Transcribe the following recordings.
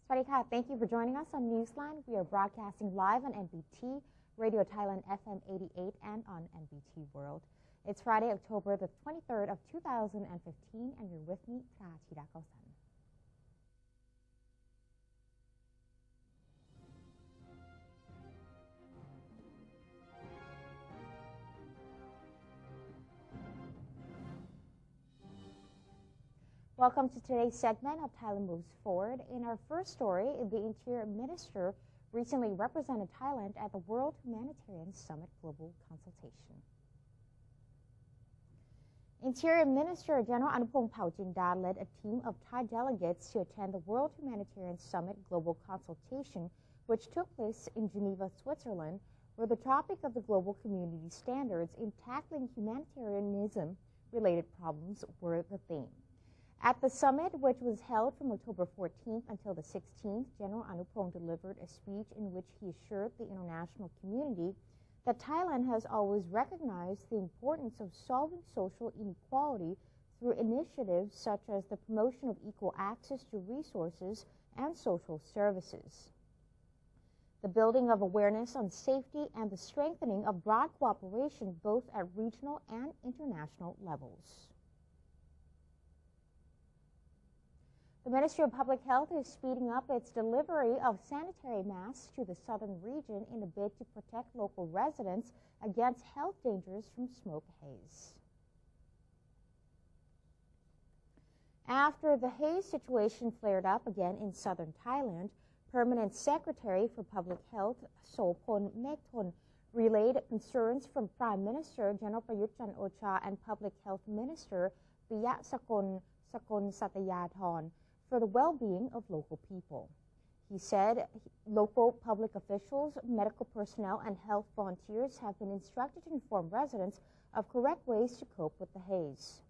Swadika, thank you for joining us on Newsline. We are broadcasting live on NBT, Radio Thailand FM 88, and on NBT World. It's Friday, October the 23rd of 2015, and you're with me, Prachida Kausan. Welcome to today's segment of Thailand Moves Forward. In our first story, the Interior Minister recently represented Thailand at the World Humanitarian Summit Global Consultation. Interior Minister General Anupong Paojinda led a team of Thai delegates to attend the World Humanitarian Summit Global Consultation, which took place in Geneva, Switzerland, where the topic of the global community standards in tackling humanitarianism-related problems were the theme. At the summit, which was held from October 14th until the 16th, General Anupong delivered a speech in which he assured the international community that Thailand has always recognized the importance of solving social inequality through initiatives such as the promotion of equal access to resources and social services, the building of awareness on safety, and the strengthening of broad cooperation both at regional and international levels. The Ministry of Public Health is speeding up its delivery of sanitary masks to the southern region in a bid to protect local residents against health dangers from smoke haze. After the haze situation flared up again in southern Thailand, Permanent Secretary for Public Health Sopon Mekton relayed concerns from Prime Minister General Prayut Chan-o-cha and Public Health Minister Piya Sakon Satayathorn for the well-being of local people. He said local public officials, medical personnel, and health volunteers have been instructed to inform residents of correct ways to cope with the haze.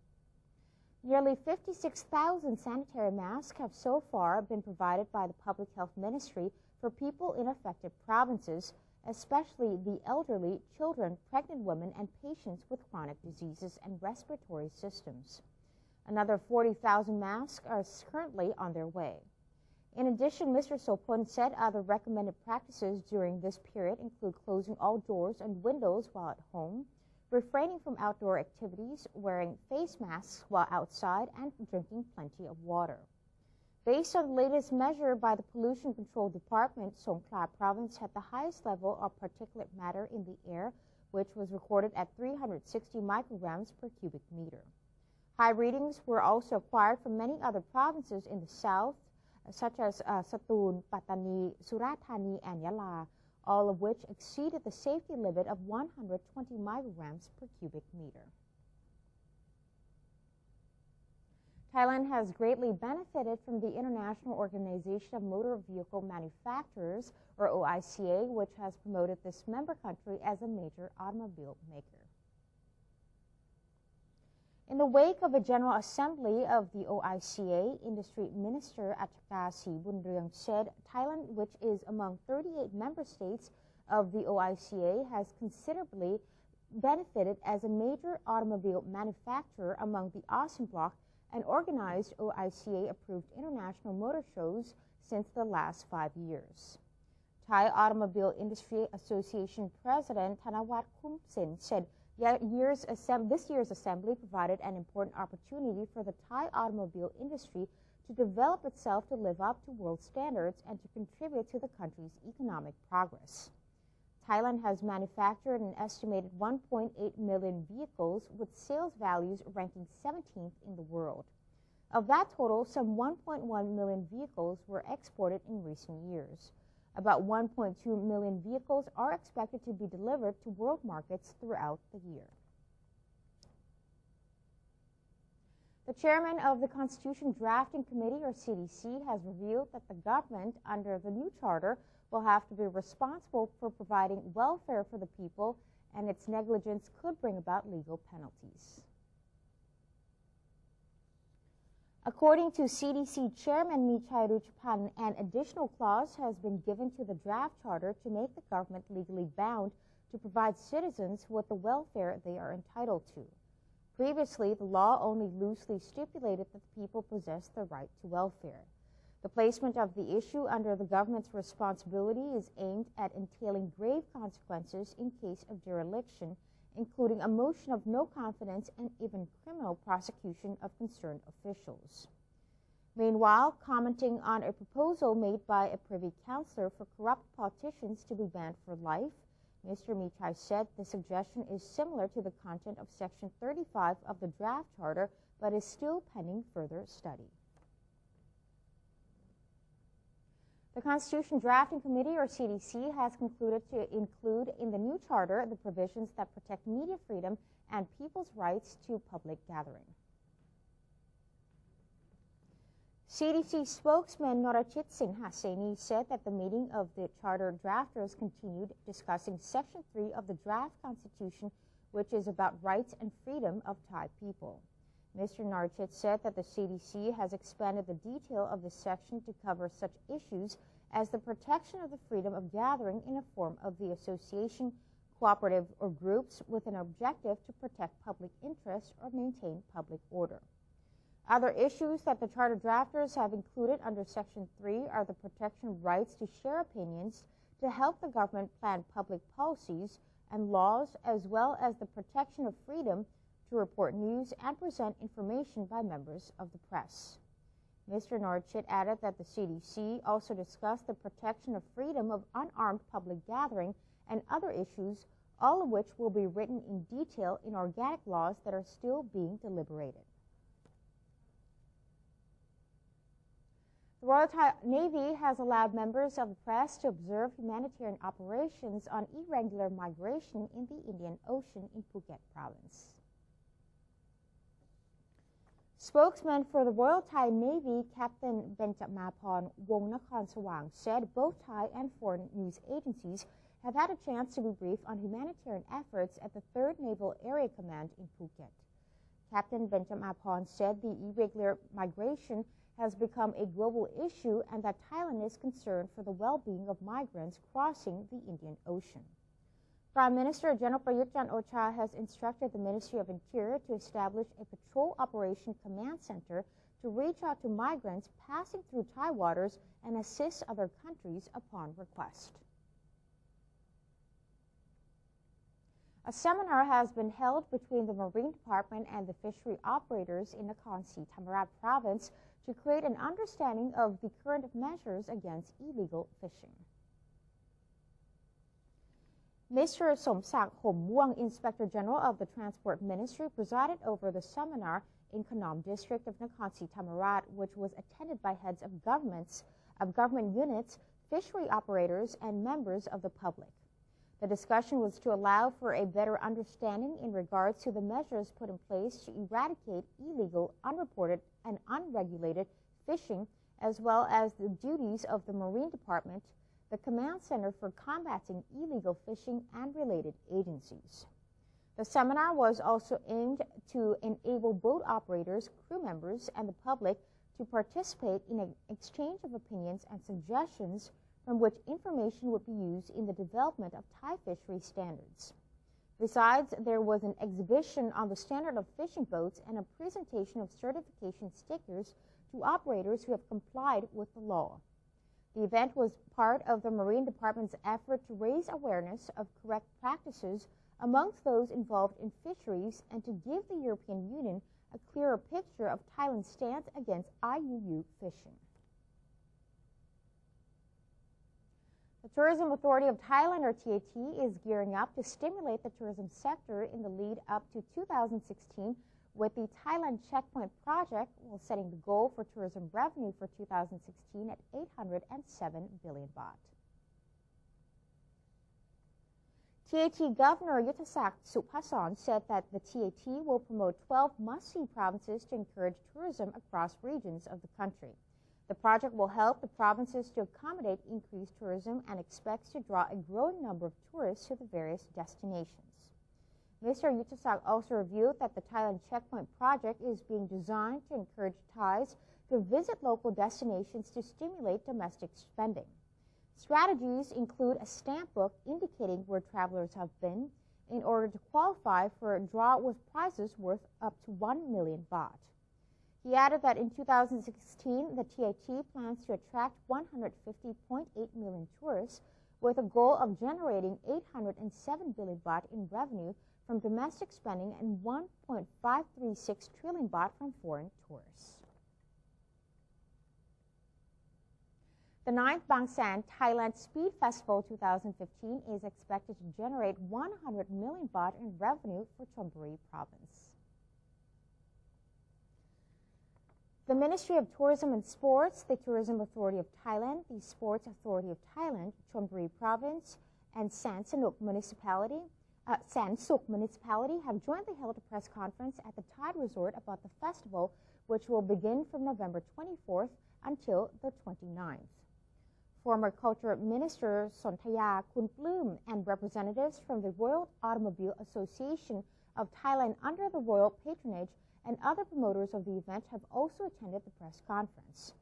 Nearly 56,000 sanitary masks have so far been provided by the Public Health Ministry for people in affected provinces, especially the elderly, children, pregnant women, and patients with chronic diseases and respiratory systems. Another 40,000 masks are currently on their way. In addition, Mr. Sopon said other recommended practices during this period include closing all doors and windows while at home, refraining from outdoor activities, wearing face masks while outside, and drinking plenty of water. Based on the latest measure by the Pollution Control Department, Songkhla Province had the highest level of particulate matter in the air, which was recorded at 360 micrograms per cubic meter. High readings were also acquired from many other provinces in the south, such as Satun, Pattani, Surat Thani, and Yala, all of which exceeded the safety limit of 120 micrograms per cubic meter. Thailand has greatly benefited from the International Organization of Motor Vehicle Manufacturers, or OICA, which has promoted this member country as a major automobile maker. In the wake of a General Assembly of the OICA, Industry Minister Achakasi Bunryang said Thailand, which is among 38 member states of the OICA, has considerably benefited as a major automobile manufacturer among the ASEAN bloc and organized OICA-approved international motor shows since the last 5 years. Thai Automobile Industry Association President Thanawat Kumsin said this year's assembly provided an important opportunity for the Thai automobile industry to develop itself to live up to world standards and to contribute to the country's economic progress. Thailand has manufactured an estimated 1.8 million vehicles, with sales values ranking 17th in the world. Of that total, some 1.1 million vehicles were exported in recent years. About 1.2 million vehicles are expected to be delivered to world markets throughout the year. The chairman of the Constitution Drafting Committee, or CDC, has revealed that the government, under the new charter, will have to be responsible for providing welfare for the people, and its negligence could bring about legal penalties. According to CDC Chairman Nichai Ruchpan, an additional clause has been given to the draft charter to make the government legally bound to provide citizens with the welfare they are entitled to. Previously, the law only loosely stipulated that the people possess the right to welfare. The placement of the issue under the government's responsibility is aimed at entailing grave consequences in case of dereliction, including a motion of no confidence and even criminal prosecution of concerned officials. Meanwhile, commenting on a proposal made by a Privy Councillor for corrupt politicians to be banned for life, Mr. Michai said the suggestion is similar to the content of Section 35 of the draft charter, but is still pending further study. The Constitution Drafting Committee, or CDC, has concluded to include in the new charter the provisions that protect media freedom and people's rights to public gathering. CDC spokesman Norajit Singh Hassaini said that the meeting of the charter drafters continued discussing Section 3 of the draft Constitution, which is about rights and freedom of Thai people. Mr. Norajit said that the CDC has expanded the detail of this section to cover such issues as the protection of the freedom of gathering in a form of the association, cooperative, or groups with an objective to protect public interest or maintain public order. Other issues that the charter drafters have included under Section 3 are the protection of rights to share opinions, to help the government plan public policies and laws, as well as the protection of freedom to report news and present information by members of the press. Mr. Norajit added that the CDC also discussed the protection of freedom of unarmed public gathering and other issues, all of which will be written in detail in organic laws that are still being deliberated. The Royal Thai Navy has allowed members of the press to observe humanitarian operations on irregular migration in the Indian Ocean in Phuket province. Spokesman for the Royal Thai Navy, Captain Benjamaporn Wongnakornsawang, said both Thai and foreign news agencies have had a chance to be briefed on humanitarian efforts at the 3rd Naval Area Command in Phuket. Captain Benjamaporn said the irregular migration has become a global issue and that Thailand is concerned for the well-being of migrants crossing the Indian Ocean. Prime Minister General Prayut Chan-o-cha has instructed the Ministry of Interior to establish a Patrol Operation Command Center to reach out to migrants passing through Thai waters and assist other countries upon request. A seminar has been held between the Marine Department and the fishery operators in Nakhon Si Thammarat province to create an understanding of the current measures against illegal fishing. Mr. Somsak Hommuang, Inspector General of the Transport Ministry, presided over the seminar in Khanom District of Nakhon Si Thammarat, which was attended by heads of government units, fishery operators, and members of the public. The discussion was to allow for a better understanding in regards to the measures put in place to eradicate illegal, unreported, and unregulated fishing, as well as the duties of the Marine Department, the Command Center for Combating Illegal Fishing, and related agencies. The seminar was also aimed to enable boat operators, crew members, and the public to participate in an exchange of opinions and suggestions from which information would be used in the development of Thai fishery standards. Besides, there was an exhibition on the standard of fishing boats and a presentation of certification stickers to operators who have complied with the law. The event was part of the Marine Department's effort to raise awareness of correct practices amongst those involved in fisheries and to give the European Union a clearer picture of Thailand's stance against IUU fishing. The Tourism Authority of Thailand, or TAT, is gearing up to stimulate the tourism sector in the lead up to 2016 with the Thailand Checkpoint Project, while setting the goal for tourism revenue for 2016 at 807 billion baht. TAT Governor Yuttasak Supason said that the TAT will promote 12 must-see provinces to encourage tourism across regions of the country. The project will help the provinces to accommodate increased tourism and expects to draw a growing number of tourists to the various destinations. Mr. Yuttasak also revealed that the Thailand Checkpoint Project is being designed to encourage Thais to visit local destinations to stimulate domestic spending. Strategies include a stamp book indicating where travelers have been in order to qualify for a draw with prizes worth up to 1 million baht. He added that in 2016, the TIT plans to attract 150.8 million tourists with a goal of generating 807 billion baht in revenue from domestic spending and 1.536 trillion baht from foreign tourists. The 9th Bang San Thailand Speed Festival 2015 is expected to generate 100 million baht in revenue for Chonburi Province. The Ministry of Tourism and Sports, the Tourism Authority of Thailand, the Sports Authority of Thailand, Chonburi Province, and San Suk Municipality have jointly held a press conference at the Thai Resort about the festival, which will begin from November 24th until the 29th. Former Culture Minister Sontaya Kunpluem and representatives from the Royal Automobile Association of Thailand under the royal patronage and other promoters of the event have also attended the press conference.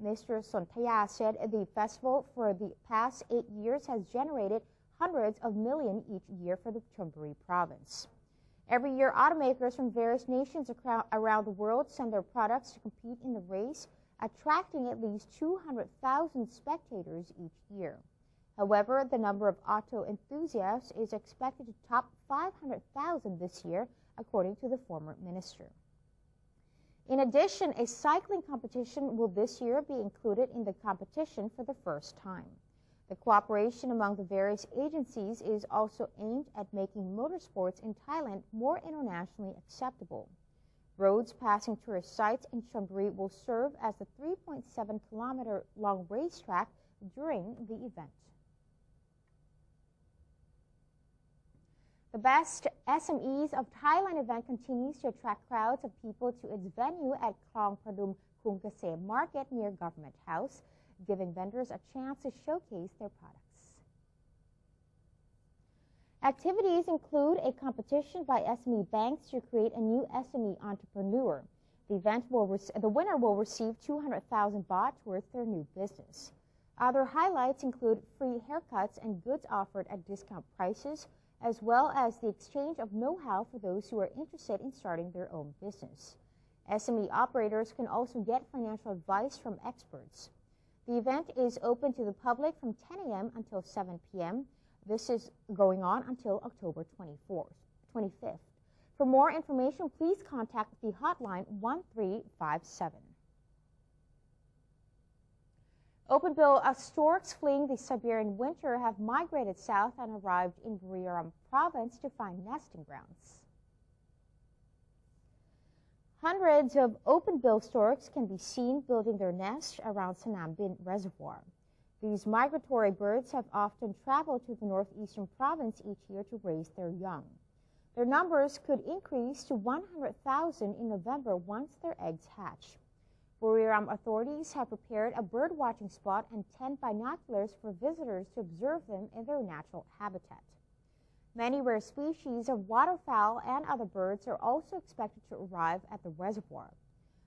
Mr. Sontaya said the festival for the past 8 years has generated hundreds of millions each year for the Chonburi Province. Every year, automakers from various nations around the world send their products to compete in the race, attracting at least 200,000 spectators each year. However, the number of auto enthusiasts is expected to top 500,000 this year, according to the former minister. In addition, a cycling competition will this year be included in the competition for the first time. The cooperation among the various agencies is also aimed at making motorsports in Thailand more internationally acceptable. Roads passing tourist sites in Chonburi will serve as the 3.7-kilometer-long racetrack during the event. The Best SMEs of Thailand event continues to attract crowds of people to its venue at Klong Pradum Kung Kasem Market near Government House, giving vendors a chance to showcase their products. Activities include a competition by SME banks to create a new SME entrepreneur. The winner will receive 200,000 baht towards their new business. Other highlights include free haircuts and goods offered at discount prices, as well as the exchange of know-how for those who are interested in starting their own business. SME operators can also get financial advice from experts. The event is open to the public from 10 a.m. until 7 p.m. This is going on until October 25th. For more information, please contact the hotline 1357. Open-bill storks fleeing the Siberian winter have migrated south and arrived in Buriram province to find nesting grounds. Hundreds of open-bill storks can be seen building their nests around Sanam Bin Reservoir. These migratory birds have often traveled to the northeastern province each year to raise their young. Their numbers could increase to 100,000 in November once their eggs hatch. Buriram authorities have prepared a bird-watching spot and 10 binoculars for visitors to observe them in their natural habitat. Many rare species of waterfowl and other birds are also expected to arrive at the reservoir.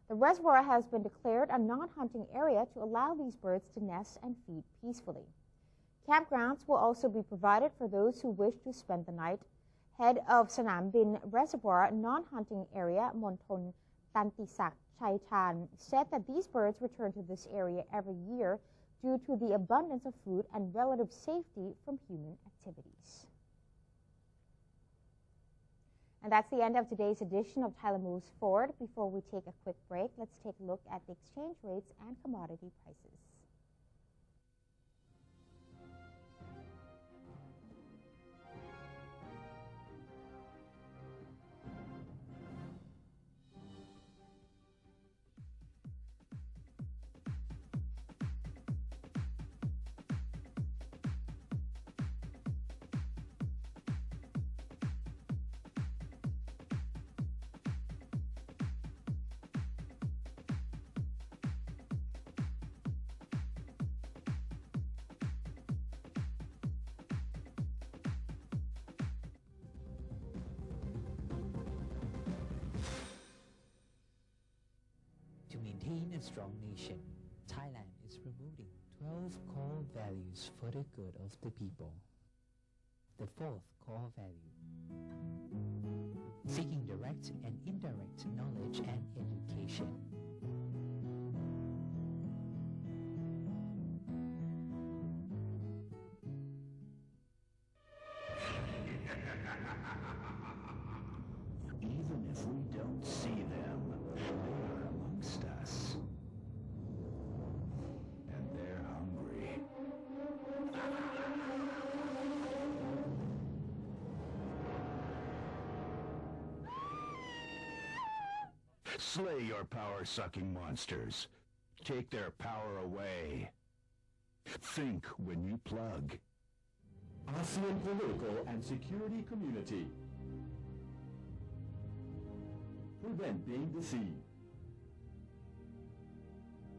The reservoir has been declared a non-hunting area to allow these birds to nest and feed peacefully. Campgrounds will also be provided for those who wish to spend the night. Head of Sanam Bin Reservoir non-hunting area, Monton Tantisak Chaitan, said that these birds return to this area every year due to the abundance of food and relative safety from human activities. And that's the end of today's edition of Thailand Moves Forward. Before we take a quick break, let's take a look at the exchange rates and commodity prices. To maintain a strong nation, Thailand is promoting 12 core values for the good of the people. The fourth core value: seeking direct and indirect knowledge and education. Even if we don't see them, they are amongst us. And they're hungry. Slay your power-sucking monsters. Take their power away. Think when you plug. ASEAN Political and Security Community. Prevent being deceived.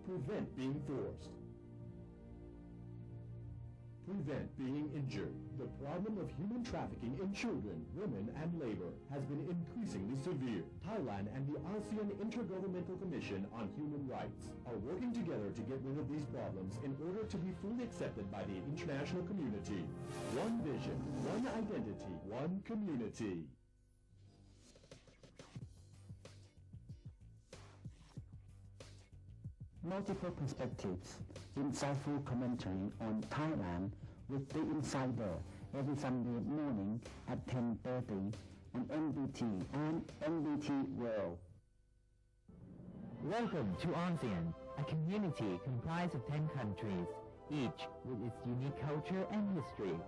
Prevent being forced. Prevent being injured. The problem of human trafficking in children, women, and labor has been increasingly severe. Thailand and the ASEAN Intergovernmental Commission on Human Rights are working together to get rid of these problems in order to be fully accepted by the international community. One vision, one identity, one community. Multiple perspectives, insightful commentary on Thailand with The Insider every Sunday morning at 10:30 on NBT and NBT World. Welcome to ASEAN, a community comprised of 10 countries, each with its unique culture and history,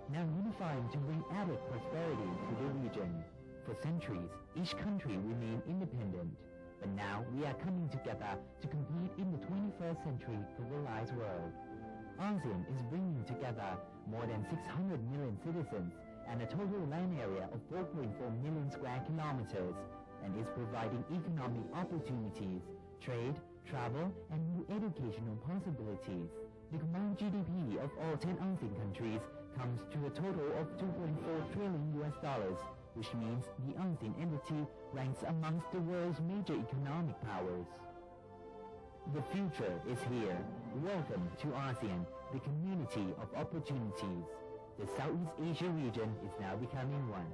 now unifying to bring added prosperity to the region. For centuries, each country remained independent. But now we are coming together to compete in the 21st century globalized world. ASEAN is bringing together more than 600 million citizens and a total land area of 4.4 million square kilometers, and is providing economic opportunities, trade, travel, and new educational possibilities. The combined GDP of all 10 ASEAN countries comes to a total of $2.4 trillion, which means the ASEAN entity ranks amongst the world's major economic powers. The future is here. Welcome to ASEAN, the community of opportunities. The Southeast Asia region is now becoming one.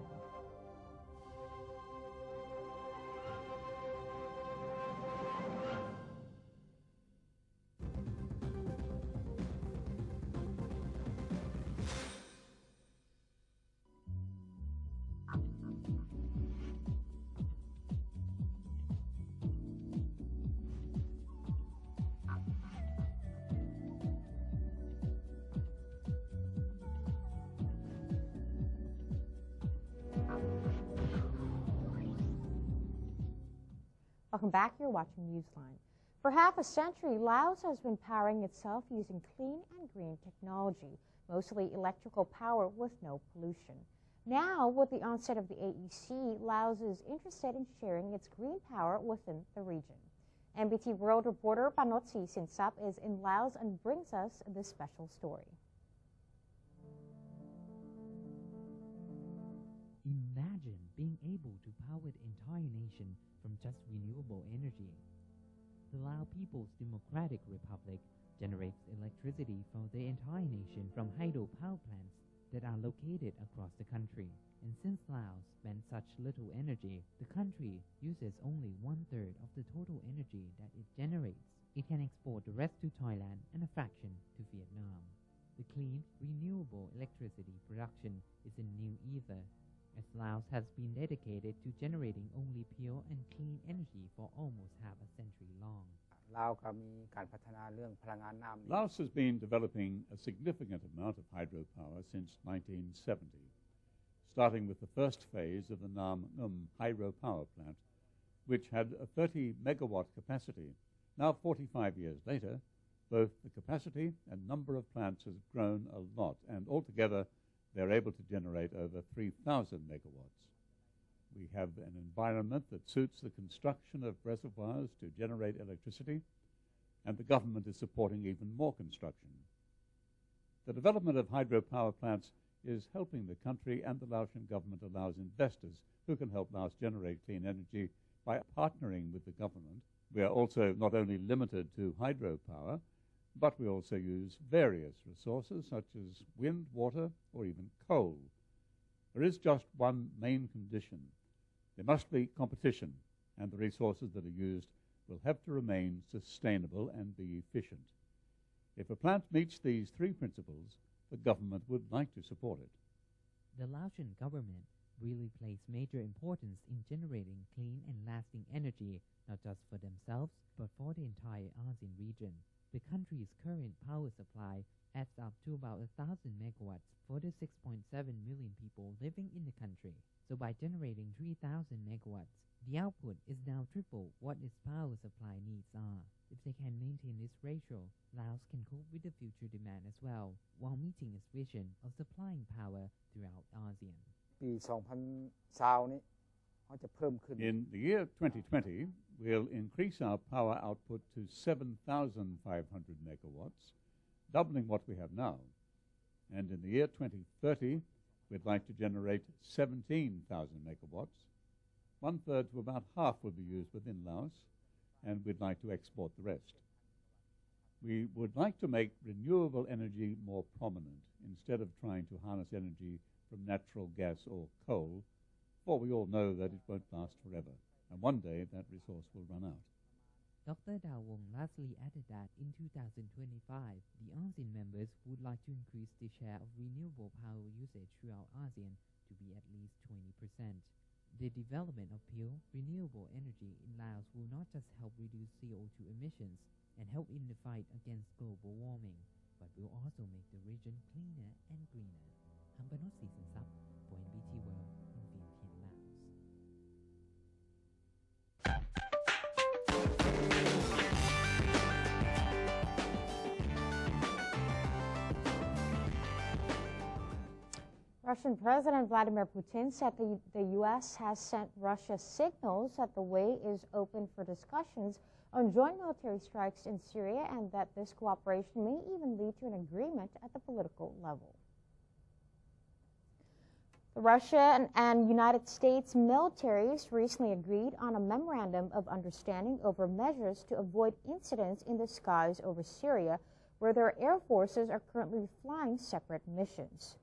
Welcome back. You're watching Newsline. For half a century, Laos has been powering itself using clean and green technology, mostly electrical power with no pollution. Now, with the onset of the AEC, Laos is interested in sharing its green power within the region. NBT World reporter Panotsi Sinsap is in Laos and brings us this special story. Imagine being able to power the entire nation from just renewable energy. The Lao People's Democratic Republic generates electricity for the entire nation from hydropower plants that are located across the country. And since Laos spends such little energy, the country uses only 1/3 of the total energy that it generates. It can export the rest to Thailand and a fraction to Vietnam. The clean, renewable electricity production is a new ether, as Laos has been dedicated to generating only pure and clean energy for almost half a century long. Laos has been developing a significant amount of hydropower since 1970, starting with the first phase of the Nam Ngum hydropower plant, which had a 30 megawatt capacity. Now, 45 years later, both the capacity and number of plants has grown a lot, and altogether they're able to generate over 3,000 megawatts. We have an environment that suits the construction of reservoirs to generate electricity, and the government is supporting even more construction. The development of hydropower plants is helping the country, and the Laotian government allows investors who can help Laos generate clean energy by partnering with the government. We are also not only limited to hydropower, but we also use various resources such as wind, water, or even coal. There is just one main condition. There must be competition, and the resources that are used will have to remain sustainable and be efficient. If a plant meets these three principles, the government would like to support it. The Laotian government really places major importance in generating clean and lasting energy, not just for themselves, but for the entire ASEAN region. The country's current power supply adds up to about 1,000 megawatts for the 6.7 million people living in the country. So by generating 3,000 megawatts, the output is now triple what its power supply needs are. If they can maintain this ratio, Laos can cope with the future demand as well, while meeting its vision of supplying power throughout ASEAN. In the year 2020, we'll increase our power output to 7,500 megawatts, doubling what we have now. And in the year 2030, we'd like to generate 17,000 megawatts. One-third to about half will be used within Laos, and we'd like to export the rest. We would like to make renewable energy more prominent instead of trying to harness energy from natural gas or coal, for we all know that it won't last forever, and one day that resource will run out. Dr. Dao Wong lastly added that in 2025, the ASEAN members would like to increase the share of renewable power usage throughout ASEAN to be at least 20%. The development of pure, renewable energy in Laos will not just help reduce CO2 emissions and help in the fight against global warming, but will also make the region cleaner and greener. Hampanot Season-Sub for NBT World in Vientiane, Laos. Russian President Vladimir Putin said the U.S. has sent Russia signals that the way is open for discussions on joint military strikes in Syria and that this cooperation may even lead to an agreement at the political level. The Russian and United States militaries recently agreed on a memorandum of understanding over measures to avoid incidents in the skies over Syria, where their air forces are currently flying separate missions.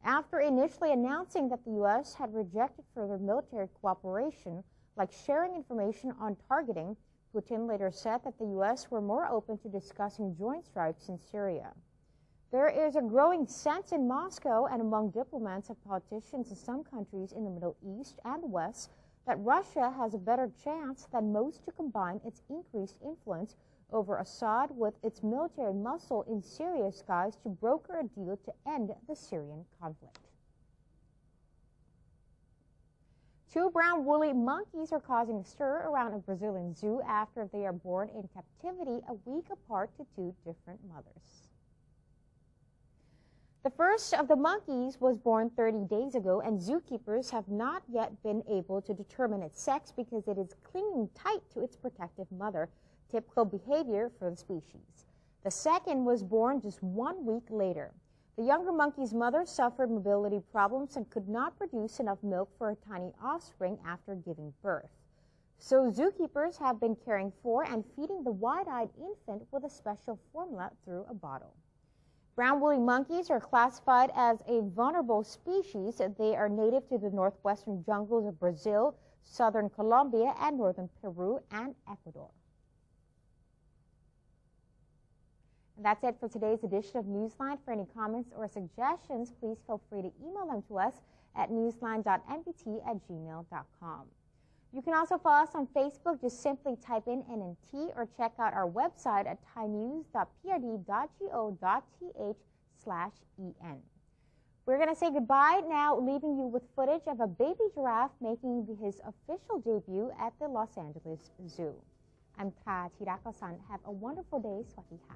After initially announcing that the U.S. had rejected further military cooperation, like sharing information on targeting, Putin later said that the U.S. were more open to discussing joint strikes in Syria. There is a growing sense in Moscow and among diplomats and politicians in some countries in the Middle East and West that Russia has a better chance than most to combine its increased influence over Assad with its military muscle in Syria's skies to broker a deal to end the Syrian conflict. Two brown woolly monkeys are causing a stir around a Brazilian zoo after they are born in captivity a week apart to two different mothers. The first of the monkeys was born 30 days ago, and zookeepers have not yet been able to determine its sex because it is clinging tight to its protective mother, typical behavior for the species. The second was born just 1 week later. The younger monkey's mother suffered mobility problems and could not produce enough milk for her tiny offspring after giving birth. So zookeepers have been caring for and feeding the wide-eyed infant with a special formula through a bottle. Brown woolly monkeys are classified as a vulnerable species. They are native to the northwestern jungles of Brazil, southern Colombia, and northern Peru and Ecuador. And that's it for today's edition of Newsline. For any comments or suggestions, please feel free to email them to us at newsline.nbt@gmail.com. You can also follow us on Facebook. Just simply type in NNT or check out our website at thainews.prd.go.th/en. We're going to say goodbye now, leaving you with footage of a baby giraffe making his official debut at the Los Angeles Zoo. I'm Ka Thirakosan. Have a wonderful day. Swati Ha.